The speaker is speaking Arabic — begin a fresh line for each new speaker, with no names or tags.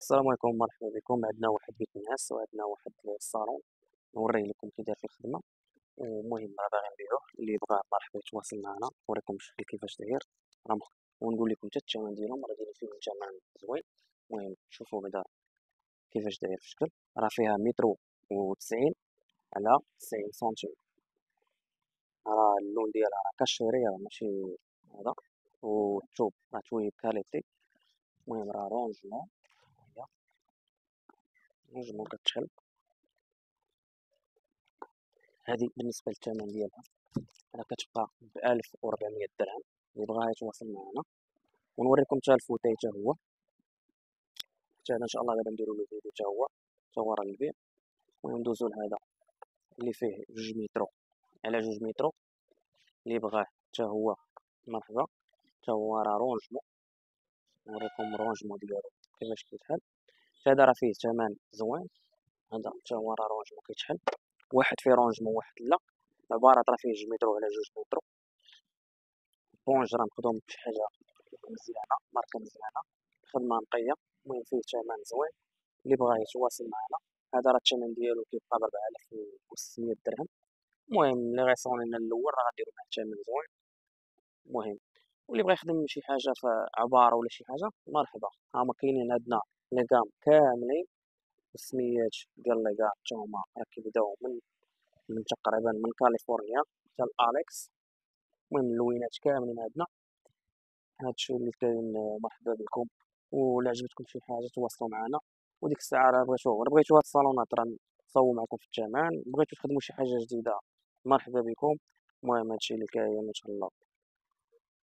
السلام عليكم، مرحبا بكم. عندنا واحد بيت الناس وعندنا واحد الصالون نوريه لكم كي داير في الخدمه. ومهم راه باغي نبيعوه، اللي بغى مرحبا يتواصل معنا نوريكم الشكل كيفاش داير. راه ونقول لكم حتى الثمن ديالهم، راه دايرين فيهم ثمن زوين. المهم شوفوا بعدا كيفاش داير في الشكل. راه فيها مترو و90 على 90 سنتيم. راه اللون ديالها راه كاشيري، راه ماشي هذا. والثوب راه توي كاليتي. المهم راه رونجمون، هي رونجمون كتشحل. هذه بالنسبة للثمن ديالها راه كتبقى ب1400 درهم. اللي بغاها يتواصل معنا، ونوريكم حتى الفوتاي حتى هو. حتى هذا ان شاء الله غادي نديرو له فيديو حتى هو راه للبيع. المهم ندوزو لهذا اللي فيه 2 مترو على 2 مترو. اللي بغاه حتى هو مرحبا. حتى هو راه رونجمون، نوريكم رونجمون ديالو كيفاش كيتحل. هذا راه فيه ثمن زوين. هذا حتى هو راه رونجمون كيتحل، واحد فيه رونجمون واحد لا. عبارة راه فيه 2 مترو على 2 مترو. بونج راه مخدوم بشي حاجة مزيانة، ماركة مزيانة، خدمة نقية. المهم فيه ثمن زوين. اللي بغاه يتواصل معنا. هذا راه الثمن ديالو كيبقى ب4600 درهم. المهم اللي غيصوني لنا الاول راه غنديرو معاه ثمن زوين. المهم واللي بغا يخدم شي حاجة في عبارة ولا شي حاجة مرحبا. هما كاينين عندنا لي كام كاملين. السميات ديال لي كام حتى هما راه كيبداو من تقريبا من كاليفورنيا حتى لأليكس. المهم اللوينات كاملين عندنا. هادشي اللي كاين. مرحبا بكم، ولا عجبتكم شي حاجه تواصلوا معنا. وديك الساعه راه بغيتو هاد الصالونات راه نصاوبوا معكم في الثمن. بغيتو تخدموا شي حاجه جديده مرحبا بكم. المهم هادشي اللي كاين ان شاء الله.